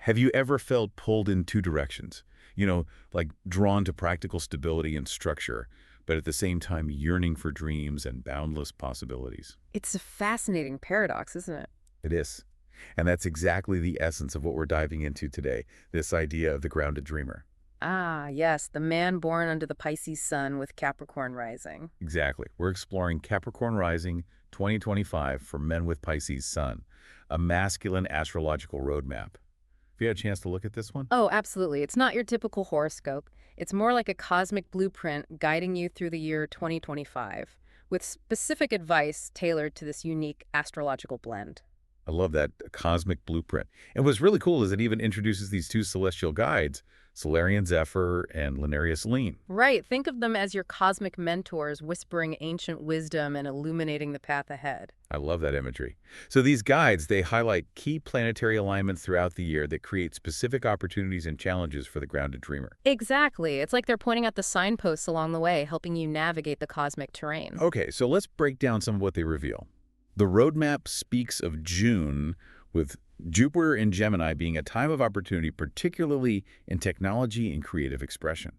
Have you ever felt pulled in two directions? Like drawn to practical stability and structure, but at the same time yearning for dreams and boundless possibilities? It's a fascinating paradox, isn't it? It is. And that's exactly the essence of what we're diving into today, this idea of the grounded dreamer. Ah, yes, the man born under the Pisces Sun with Capricorn Rising. Exactly. We're exploring Capricorn Rising 2025 for men with Pisces Sun, a masculine astrological roadmap. Have you had a chance to look at this one? Oh, absolutely. It's not your typical horoscope. It's more like a cosmic blueprint guiding you through the year 2025, with specific advice tailored to this unique astrological blend. I love that cosmic blueprint. And what's really cool is it even introduces these two celestial guides, Solarian Zephyr and Lunaria Selene. Right, think of them as your cosmic mentors whispering ancient wisdom and illuminating the path ahead. I love that imagery. So these guides, they highlight key planetary alignments throughout the year that create specific opportunities and challenges for the grounded dreamer. Exactly. It's like they're pointing out the signposts along the way, helping you navigate the cosmic terrain. Okay, so let's break down some of what they reveal. The roadmap speaks of June, with Jupiter in Gemini being a time of opportunity, particularly in technology and creative expression.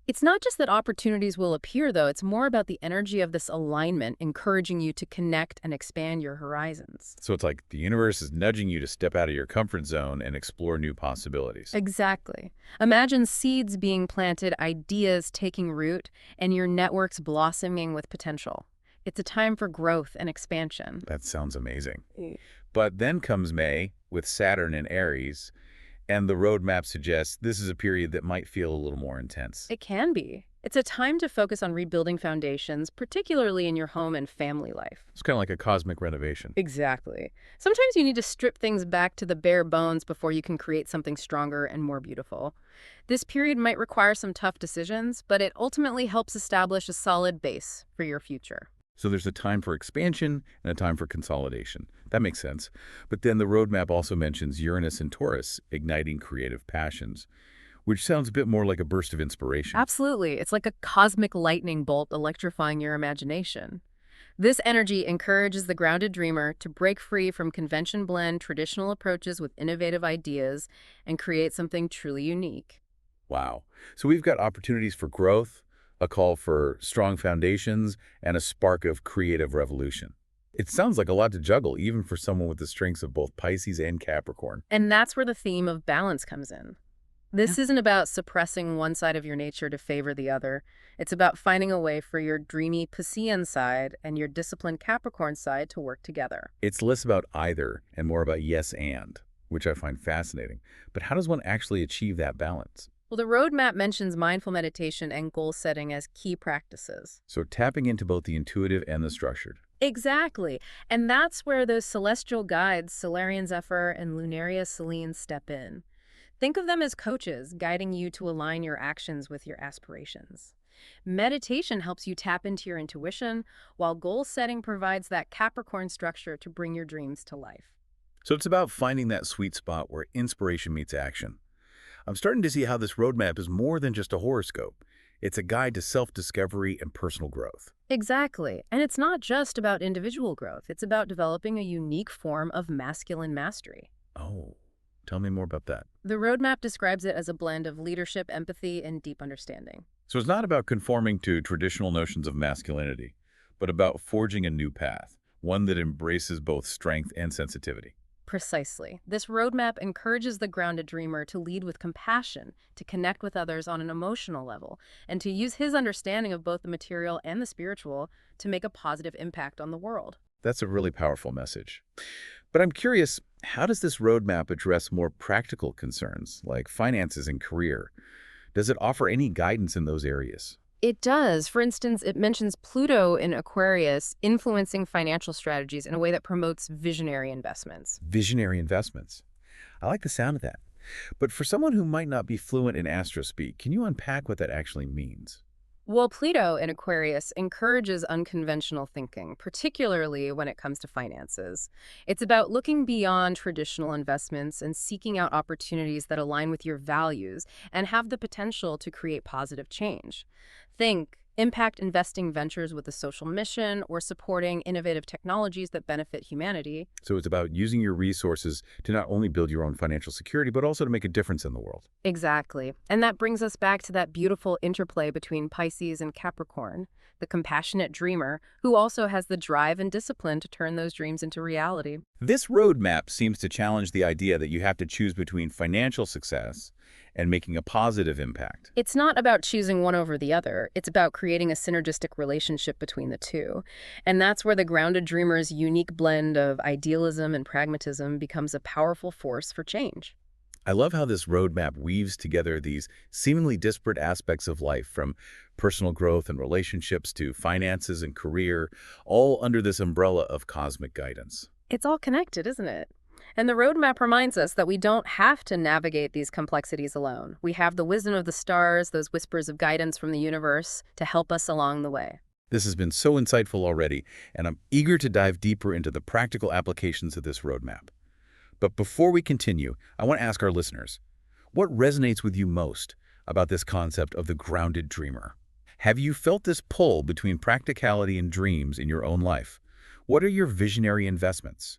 It's not just that opportunities will appear, though. It's more about the energy of this alignment, encouraging you to connect and expand your horizons. So it's like the universe is nudging you to step out of your comfort zone and explore new possibilities. Exactly. Imagine seeds being planted, ideas taking root, and your networks blossoming with potential. It's a time for growth and expansion. That sounds amazing. Mm. But then comes May with Saturn in Aries, and the roadmap suggests this is a period that might feel a little more intense. It can be. It's a time to focus on rebuilding foundations, particularly in your home and family life. It's kind of like a cosmic renovation. Exactly. Sometimes you need to strip things back to the bare bones before you can create something stronger and more beautiful. This period might require some tough decisions, but it ultimately helps establish a solid base for your future. So there's a time for expansion and a time for consolidation. That makes sense. But then the roadmap also mentions Uranus and Taurus igniting creative passions, which sounds a bit more like a burst of inspiration. Absolutely. It's like a cosmic lightning bolt electrifying your imagination. This energy encourages the grounded dreamer to break free from convention, blend traditional approaches with innovative ideas, and create something truly unique. Wow. So we've got opportunities for growth, a call for strong foundations, and a spark of creative revolution. It sounds like a lot to juggle, even for someone with the strengths of both Pisces and Capricorn. And that's where the theme of balance comes in. This isn't about suppressing one side of your nature to favor the other. It's about finding a way for your dreamy Piscean side and your disciplined Capricorn side to work together. It's less about either and more about yes and, which I find fascinating. But how does one actually achieve that balance? Well, the roadmap mentions mindful meditation and goal setting as key practices. So tapping into both the intuitive and the structured. Exactly. And that's where those celestial guides, Solarian Zephyr and Lunaria Selene, step in. Think of them as coaches, guiding you to align your actions with your aspirations. Meditation helps you tap into your intuition, while goal setting provides that Capricorn structure to bring your dreams to life. So it's about finding that sweet spot where inspiration meets action. I'm starting to see how this roadmap is more than just a horoscope. It's a guide to self-discovery and personal growth. Exactly. And it's not just about individual growth. It's about developing a unique form of masculine mastery. Oh, tell me more about that. The roadmap describes it as a blend of leadership, empathy, and deep understanding. So it's not about conforming to traditional notions of masculinity, but about forging a new path, one that embraces both strength and sensitivity. Precisely. This roadmap encourages the grounded dreamer to lead with compassion, to connect with others on an emotional level, and to use his understanding of both the material and the spiritual to make a positive impact on the world. That's a really powerful message. But I'm curious, how does this roadmap address more practical concerns like finances and career? Does it offer any guidance in those areas? It does. For instance, it mentions Pluto in Aquarius influencing financial strategies in a way that promotes visionary investments. Visionary investments. I like the sound of that. But for someone who might not be fluent in astrospeak, can you unpack what that actually means? Well, Pluto in Aquarius encourages unconventional thinking, particularly when it comes to finances. It's about looking beyond traditional investments and seeking out opportunities that align with your values and have the potential to create positive change. Think impact investing ventures with a social mission, or supporting innovative technologies that benefit humanity. So it's about using your resources to not only build your own financial security, but also to make a difference in the world. Exactly. And that brings us back to that beautiful interplay between Pisces and Capricorn, the compassionate dreamer who also has the drive and discipline to turn those dreams into reality. This roadmap seems to challenge the idea that you have to choose between financial success and making a positive impact. It's not about choosing one over the other. It's about creating a synergistic relationship between the two. And that's where the grounded dreamer's unique blend of idealism and pragmatism becomes a powerful force for change. I love how this roadmap weaves together these seemingly disparate aspects of life, from personal growth and relationships to finances and career, all under this umbrella of cosmic guidance. It's all connected, isn't it? And the roadmap reminds us that we don't have to navigate these complexities alone. We have the wisdom of the stars, those whispers of guidance from the universe, to help us along the way. This has been so insightful already, and I'm eager to dive deeper into the practical applications of this roadmap. But before we continue, I want to ask our listeners, what resonates with you most about this concept of the grounded dreamer? Have you felt this pull between practicality and dreams in your own life? What are your visionary investments?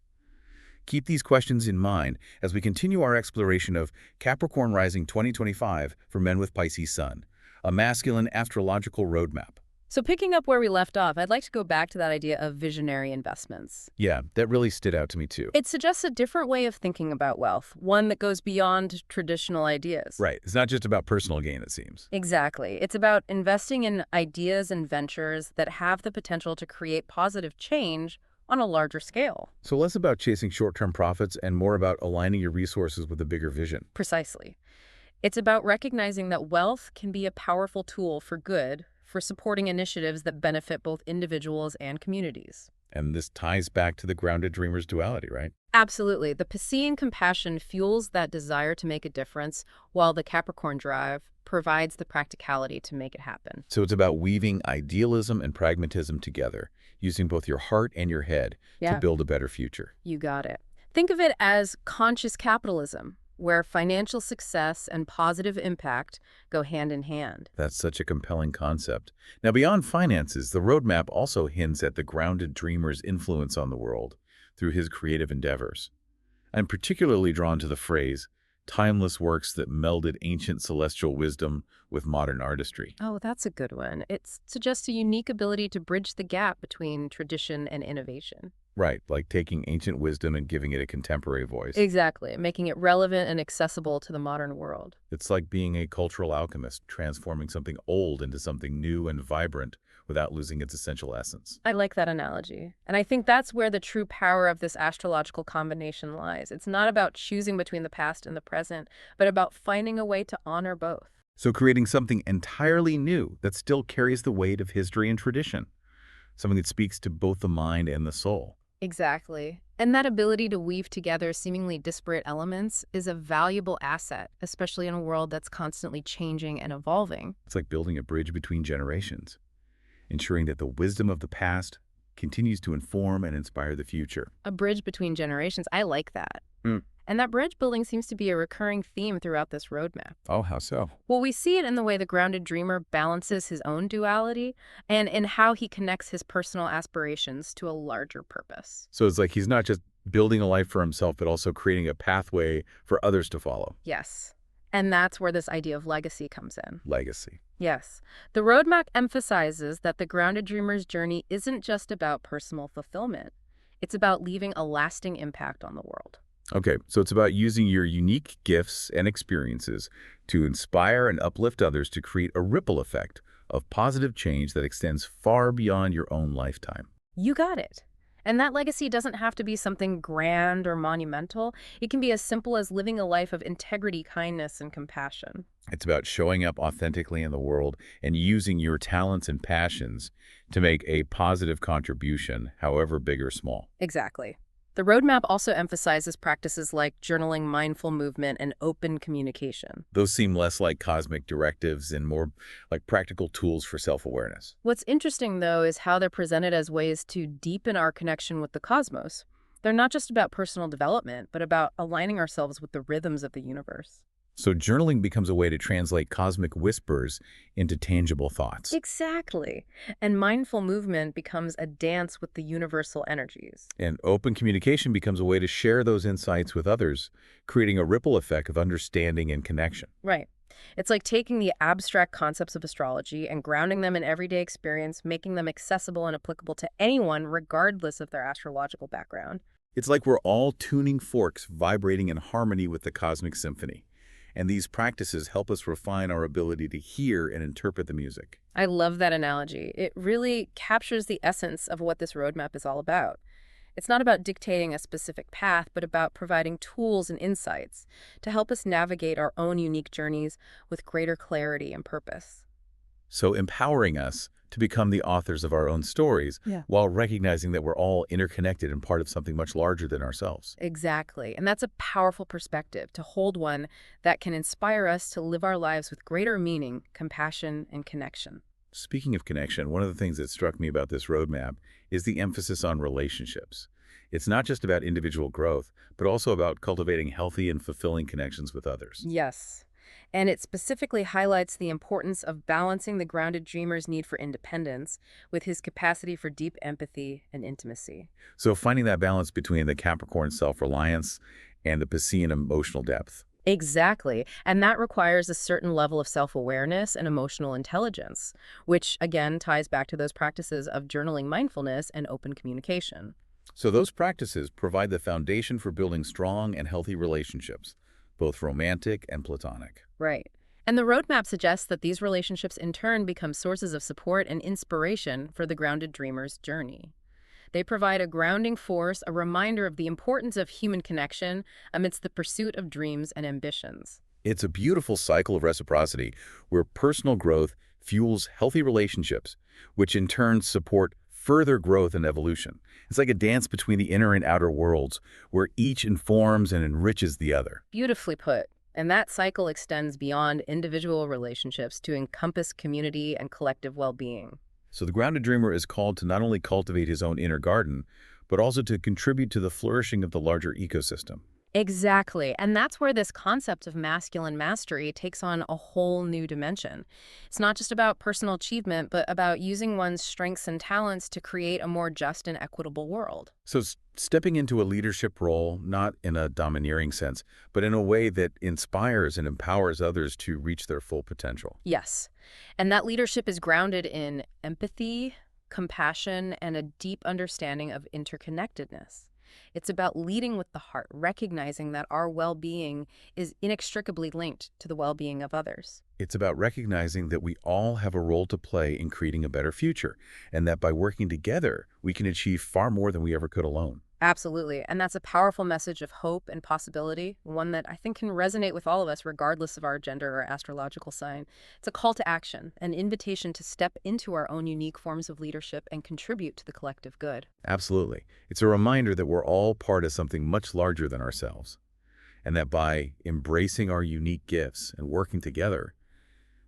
Keep these questions in mind as we continue our exploration of Capricorn Rising 2025 for men with Pisces Sun, a masculine astrological roadmap. So picking up where we left off, I'd like to go back to that idea of visionary investments. Yeah, that really stood out to me too. It suggests a different way of thinking about wealth, one that goes beyond traditional ideas. Right. It's not just about personal gain, it seems. Exactly. It's about investing in ideas and ventures that have the potential to create positive change on a larger scale. So less about chasing short-term profits and more about aligning your resources with a bigger vision. Precisely. It's about recognizing that wealth can be a powerful tool for good, for supporting initiatives that benefit both individuals and communities. And this ties back to the grounded dreamer's duality, right? Absolutely. The Piscean compassion fuels that desire to make a difference, while the Capricorn drive provides the practicality to make it happen. So it's about weaving idealism and pragmatism together, using both your heart and your head to build a better future. You got it. Think of it as conscious capitalism, where financial success and positive impact go hand in hand. That's such a compelling concept. Now, beyond finances, the roadmap also hints at the grounded dreamer's influence on the world through his creative endeavors. I'm particularly drawn to the phrase, timeless works that melded ancient celestial wisdom with modern artistry. Oh, that's a good one. It suggests a unique ability to bridge the gap between tradition and innovation. Right, like taking ancient wisdom and giving it a contemporary voice. Exactly, making it relevant and accessible to the modern world. It's like being a cultural alchemist, transforming something old into something new and vibrant without losing its essential essence. I like that analogy. And I think that's where the true power of this astrological combination lies. It's not about choosing between the past and the present, but about finding a way to honor both. So creating something entirely new that still carries the weight of history and tradition, something that speaks to both the mind and the soul. Exactly. And that ability to weave together seemingly disparate elements is a valuable asset, especially in a world that's constantly changing and evolving. It's like building a bridge between generations, ensuring that the wisdom of the past continues to inform and inspire the future. A bridge between generations. I like that. Mm. And that bridge building seems to be a recurring theme throughout this roadmap. Oh, how so? Well, we see it in the way the grounded dreamer balances his own duality and in how he connects his personal aspirations to a larger purpose. So it's like he's not just building a life for himself, but also creating a pathway for others to follow. Yes. And that's where this idea of legacy comes in. Legacy. Yes. The roadmap emphasizes that the grounded dreamer's journey isn't just about personal fulfillment. It's about leaving a lasting impact on the world. Okay, so it's about using your unique gifts and experiences to inspire and uplift others to create a ripple effect of positive change that extends far beyond your own lifetime. You got it. And that legacy doesn't have to be something grand or monumental. It can be as simple as living a life of integrity, kindness, and compassion. It's about showing up authentically in the world and using your talents and passions to make a positive contribution, however big or small. Exactly. The roadmap also emphasizes practices like journaling, mindful movement, and open communication. Those seem less like cosmic directives and more like practical tools for self-awareness. What's interesting, though, is how they're presented as ways to deepen our connection with the cosmos. They're not just about personal development, but about aligning ourselves with the rhythms of the universe. So journaling becomes a way to translate cosmic whispers into tangible thoughts. Exactly. And mindful movement becomes a dance with the universal energies. And open communication becomes a way to share those insights with others, creating a ripple effect of understanding and connection. Right. It's like taking the abstract concepts of astrology and grounding them in everyday experience, making them accessible and applicable to anyone, regardless of their astrological background. It's like we're all tuning forks vibrating in harmony with the cosmic symphony. And these practices help us refine our ability to hear and interpret the music. I love that analogy. It really captures the essence of what this roadmap is all about. It's not about dictating a specific path, but about providing tools and insights to help us navigate our own unique journeys with greater clarity and purpose. So empowering us to become the authors of our own stories Yeah. while recognizing that we're all interconnected and part of something much larger than ourselves. Exactly. And that's a powerful perspective to hold, one that can inspire us to live our lives with greater meaning, compassion, and connection. Speaking of connection, one of the things that struck me about this roadmap is the emphasis on relationships. It's not just about individual growth, but also about cultivating healthy and fulfilling connections with others. Yes. And it specifically highlights the importance of balancing the grounded dreamer's need for independence with his capacity for deep empathy and intimacy. So finding that balance between the Capricorn self-reliance and the Piscean emotional depth. Exactly. And that requires a certain level of self-awareness and emotional intelligence, which again ties back to those practices of journaling, mindfulness, and open communication. So those practices provide the foundation for building strong and healthy relationships, both romantic and platonic. Right. And the roadmap suggests that these relationships in turn become sources of support and inspiration for the grounded dreamer's journey. They provide a grounding force, a reminder of the importance of human connection amidst the pursuit of dreams and ambitions. It's a beautiful cycle of reciprocity where personal growth fuels healthy relationships, which in turn support further growth and evolution. It's like a dance between the inner and outer worlds, where each informs and enriches the other. Beautifully put. And that cycle extends beyond individual relationships to encompass community and collective well-being. So the grounded dreamer is called to not only cultivate his own inner garden, but also to contribute to the flourishing of the larger ecosystem. Exactly. And that's where this concept of masculine mastery takes on a whole new dimension. It's not just about personal achievement, but about using one's strengths and talents to create a more just and equitable world. So stepping into a leadership role, not in a domineering sense, but in a way that inspires and empowers others to reach their full potential. Yes. And that leadership is grounded in empathy, compassion, and a deep understanding of interconnectedness. It's about leading with the heart, recognizing that our well-being is inextricably linked to the well-being of others. It's about recognizing that we all have a role to play in creating a better future, and that by working together, we can achieve far more than we ever could alone. Absolutely. And that's a powerful message of hope and possibility, one that I think can resonate with all of us regardless of our gender or astrological sign. It's a call to action, an invitation to step into our own unique forms of leadership and contribute to the collective good. Absolutely. It's a reminder that we're all part of something much larger than ourselves, and that by embracing our unique gifts and working together,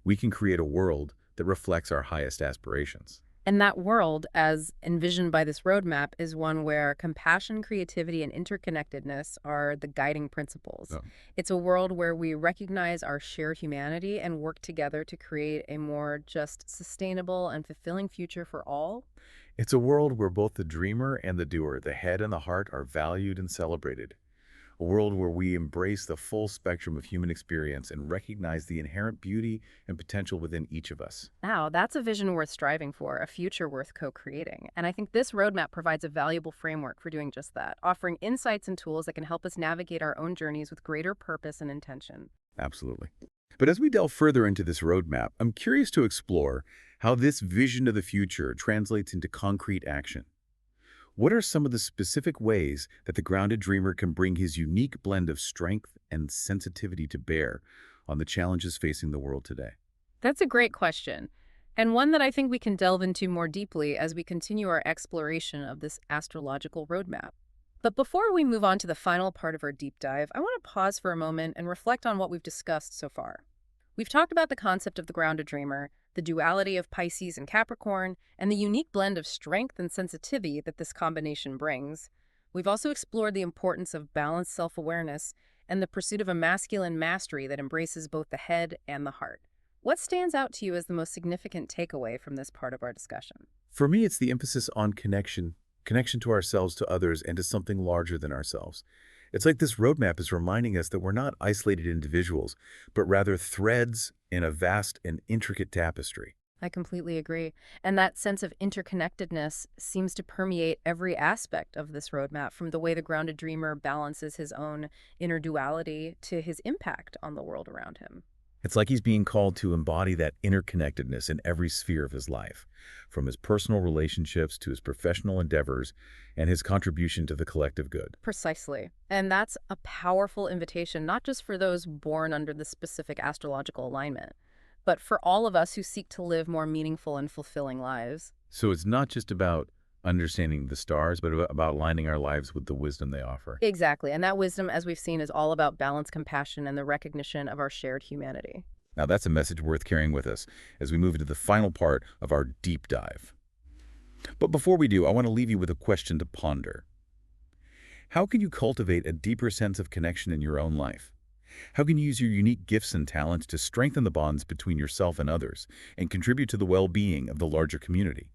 we can create a world that reflects our highest aspirations. And that world, as envisioned by this roadmap, is one where compassion, creativity, and interconnectedness are the guiding principles. Oh. It's a world where we recognize our shared humanity and work together to create a more just, sustainable, and fulfilling future for all. It's a world where both the dreamer and the doer, the head and the heart, are valued and celebrated. A world where we embrace the full spectrum of human experience and recognize the inherent beauty and potential within each of us. Now, that's a vision worth striving for, a future worth co-creating. And I think this roadmap provides a valuable framework for doing just that, offering insights and tools that can help us navigate our own journeys with greater purpose and intention. Absolutely. But as we delve further into this roadmap, I'm curious to explore how this vision of the future translates into concrete action. What are some of the specific ways that the grounded dreamer can bring his unique blend of strength and sensitivity to bear on the challenges facing the world today? That's a great question, and one that I think we can delve into more deeply as we continue our exploration of this astrological roadmap. But before we move on to the final part of our deep dive, I want to pause for a moment and reflect on what we've discussed so far. We've talked about the concept of the grounded dreamer, the duality of Pisces and Capricorn, and the unique blend of strength and sensitivity that this combination brings. We've also explored the importance of balanced self-awareness and the pursuit of a masculine mastery that embraces both the head and the heart. What stands out to you as the most significant takeaway from this part of our discussion? For me, it's the emphasis on connection to ourselves, to others, and to something larger than ourselves. It's like this roadmap is reminding us that we're not isolated individuals, but rather threads in a vast and intricate tapestry. I completely agree. And that sense of interconnectedness seems to permeate every aspect of this roadmap, from the way the grounded dreamer balances his own inner duality to his impact on the world around him. It's like he's being called to embody that interconnectedness in every sphere of his life, from his personal relationships to his professional endeavors and his contribution to the collective good. Precisely. And that's a powerful invitation, not just for those born under the specific astrological alignment, but for all of us who seek to live more meaningful and fulfilling lives. So it's not just about understanding the stars, but about aligning our lives with the wisdom they offer. Exactly. And that wisdom, as we've seen, is all about balance, compassion, and the recognition of our shared humanity. Now that's a message worth carrying with us as we move into the final part of our deep dive. But before we do, I want to leave you with a question to ponder. How can you cultivate a deeper sense of connection in your own life? How can you use your unique gifts and talents to strengthen the bonds between yourself and others and contribute to the well-being of the larger community?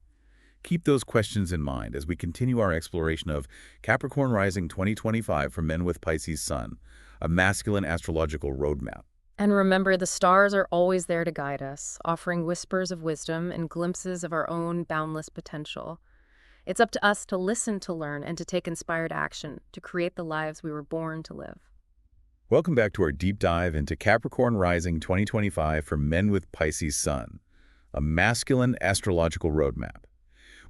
Keep those questions in mind as we continue our exploration of Capricorn Rising 2025 for men with Pisces Sun, a masculine astrological roadmap. And remember, the stars are always there to guide us, offering whispers of wisdom and glimpses of our own boundless potential. It's up to us to listen, to learn, and to take inspired action to create the lives we were born to live. Welcome back to our deep dive into Capricorn Rising 2025 for men with Pisces Sun, a masculine astrological roadmap.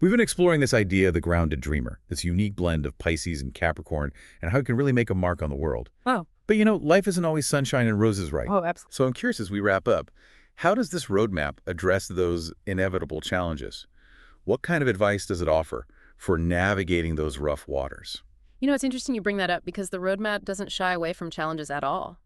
We've been exploring this idea of the grounded dreamer, this unique blend of Pisces and Capricorn, and how it can really make a mark on the world. Wow. But life isn't always sunshine and roses, right? Oh, absolutely. So I'm curious, as we wrap up, how does this roadmap address those inevitable challenges? What kind of advice does it offer for navigating those rough waters? It's interesting you bring that up because the roadmap doesn't shy away from challenges at all.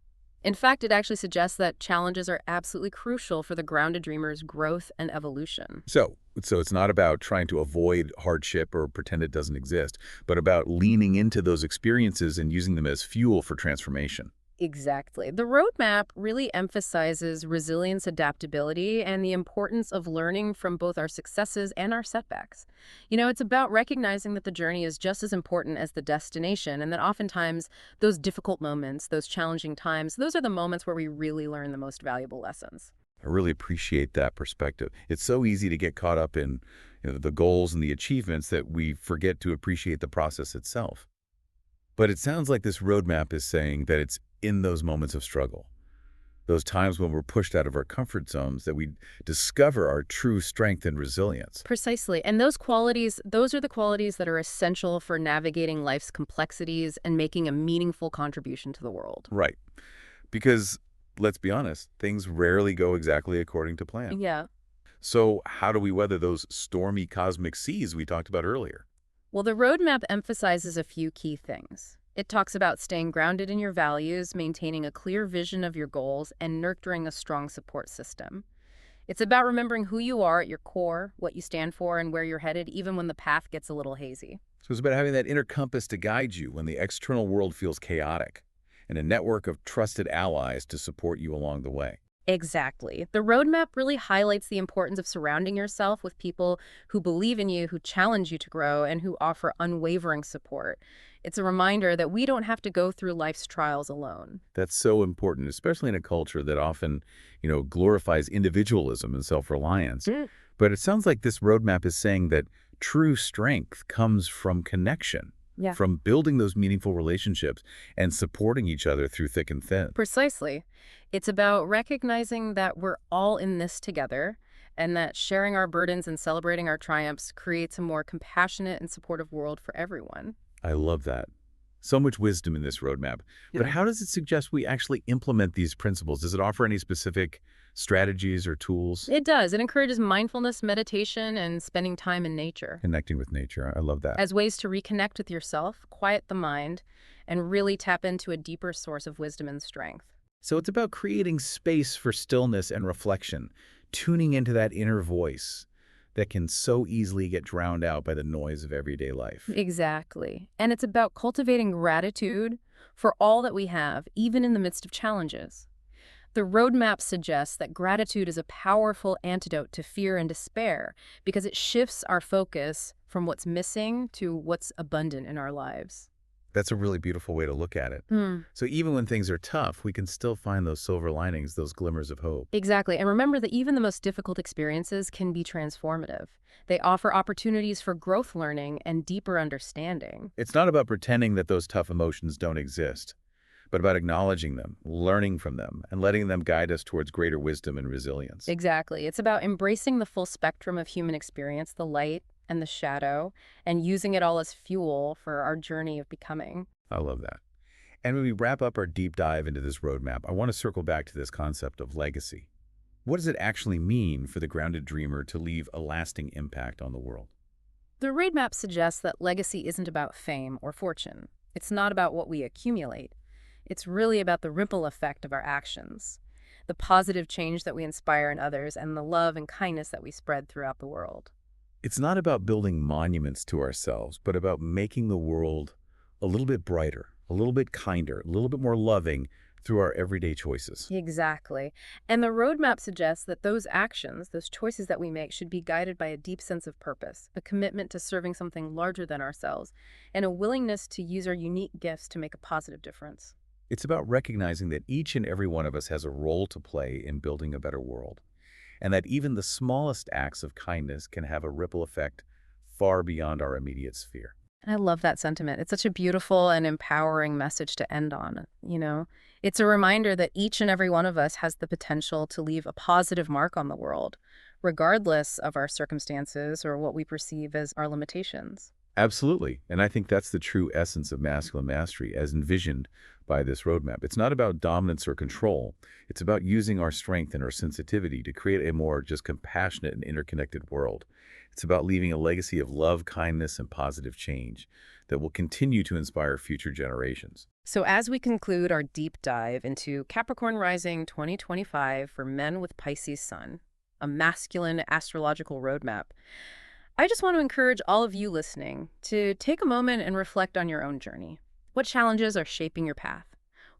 In fact, it actually suggests that challenges are absolutely crucial for the grounded dreamer's growth and evolution. So it's not about trying to avoid hardship or pretend it doesn't exist, but about leaning into those experiences and using them as fuel for transformation. Exactly. The roadmap really emphasizes resilience, adaptability, and the importance of learning from both our successes and our setbacks. It's about recognizing that the journey is just as important as the destination, and that oftentimes those difficult moments, those challenging times, those are the moments where we really learn the most valuable lessons. I really appreciate that perspective. It's so easy to get caught up in the goals and the achievements that we forget to appreciate the process itself. But it sounds like this roadmap is saying that it's in those moments of struggle, those times when we're pushed out of our comfort zones, that we discover our true strength and resilience. Precisely. And those are the qualities that are essential for navigating life's complexities and making a meaningful contribution to the world. Right. Because, let's be honest, things rarely go exactly according to plan. Yeah. So how do we weather those stormy cosmic seas we talked about earlier? Well, the roadmap emphasizes a few key things. It talks about staying grounded in your values, maintaining a clear vision of your goals, and nurturing a strong support system. It's about remembering who you are at your core, what you stand for, and where you're headed, even when the path gets a little hazy. So it's about having that inner compass to guide you when the external world feels chaotic, and a network of trusted allies to support you along the way. Exactly. The roadmap really highlights the importance of surrounding yourself with people who believe in you, who challenge you to grow, and who offer unwavering support. It's a reminder that we don't have to go through life's trials alone. That's so important, especially in a culture that often, glorifies individualism and self-reliance. But it sounds like this roadmap is saying that true strength comes from connection. Yeah. From building those meaningful relationships and supporting each other through thick and thin. Precisely. It's about recognizing that we're all in this together, and that sharing our burdens and celebrating our triumphs creates a more compassionate and supportive world for everyone. I love that. So much wisdom in this roadmap. But how does it suggest we actually implement these principles? Does it offer any specific strategies or tools? It does. It encourages mindfulness, meditation, and spending time in nature Connecting with nature. I love that. as ways to reconnect with yourself, quiet the mind, and really tap into a deeper source of wisdom and strength. So it's about creating space for stillness and reflection, tuning into that inner voice that can so easily get drowned out by the noise of everyday life. Exactly. And it's about cultivating gratitude for all that we have, even in the midst of challenges. The roadmap suggests that gratitude is a powerful antidote to fear and despair because it shifts our focus from what's missing to what's abundant in our lives. That's a really beautiful way to look at it. Hmm. So even when things are tough, we can still find those silver linings, those glimmers of hope. Exactly. And remember that even the most difficult experiences can be transformative. They offer opportunities for growth learning and deeper understanding. It's not about pretending that those tough emotions don't exist, but about acknowledging them, learning from them, and letting them guide us towards greater wisdom and resilience. Exactly. It's about embracing the full spectrum of human experience, the light and the shadow, and using it all as fuel for our journey of becoming. I love that. And when we wrap up our deep dive into this roadmap, I want to circle back to this concept of legacy. What does it actually mean for the grounded dreamer to leave a lasting impact on the world? The roadmap suggests that legacy isn't about fame or fortune. It's not about what we accumulate. It's really about the ripple effect of our actions, the positive change that we inspire in others, and the love and kindness that we spread throughout the world. It's not about building monuments to ourselves, but about making the world a little bit brighter, a little bit kinder, a little bit more loving through our everyday choices. Exactly. And the roadmap suggests that those actions, those choices that we make, should be guided by a deep sense of purpose, a commitment to serving something larger than ourselves, and a willingness to use our unique gifts to make a positive difference. It's about recognizing that each and every one of us has a role to play in building a better world, and that even the smallest acts of kindness can have a ripple effect far beyond our immediate sphere. I love that sentiment. It's such a beautiful and empowering message to end on. It's a reminder that each and every one of us has the potential to leave a positive mark on the world, regardless of our circumstances or what we perceive as our limitations. Absolutely. And I think that's the true essence of masculine mastery as envisioned by this roadmap. It's not about dominance or control. It's about using our strength and our sensitivity to create a more just compassionate and interconnected world. It's about leaving a legacy of love, kindness, and positive change that will continue to inspire future generations. So as we conclude our deep dive into Capricorn Rising 2025 for men with Pisces Sun, a masculine astrological roadmap, I just want to encourage all of you listening to take a moment and reflect on your own journey. What challenges are shaping your path?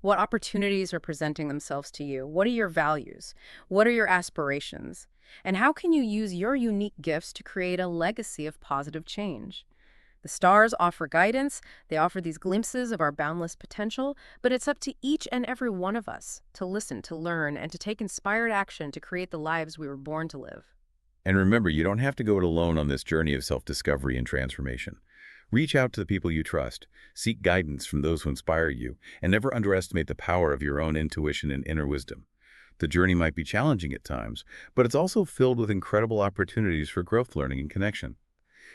What opportunities are presenting themselves to you? What are your values? What are your aspirations? And how can you use your unique gifts to create a legacy of positive change? The stars offer guidance, they offer these glimpses of our boundless potential, but it's up to each and every one of us to listen, to learn, and to take inspired action to create the lives we were born to live. And remember, you don't have to go it alone on this journey of self-discovery and transformation. Reach out to the people you trust, seek guidance from those who inspire you, and never underestimate the power of your own intuition and inner wisdom. The journey might be challenging at times, but it's also filled with incredible opportunities for growth, learning, and connection.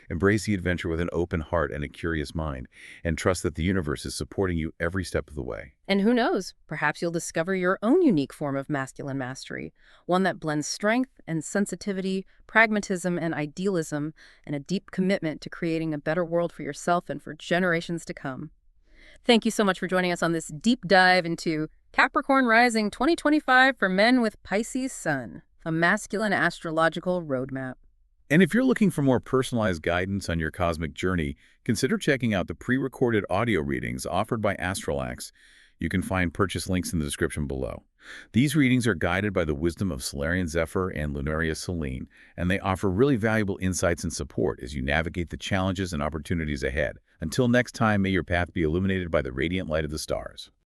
Embrace the adventure with an open heart and a curious mind, and trust that the universe is supporting you every step of the way. And who knows, perhaps you'll discover your own unique form of masculine mastery, one that blends strength and sensitivity, pragmatism and idealism, and a deep commitment to creating a better world for yourself and for generations to come. Thank you so much for joining us on this deep dive into Capricorn Rising 2025 for men with Pisces Sun, a masculine astrological roadmap. And if you're looking for more personalized guidance on your cosmic journey, consider checking out the pre-recorded audio readings offered by ASTRALX. You can find purchase links in the description below. These readings are guided by the wisdom of Solarian Zephyr and Lunaria Selene, and they offer really valuable insights and support as you navigate the challenges and opportunities ahead. Until next time, may your path be illuminated by the radiant light of the stars.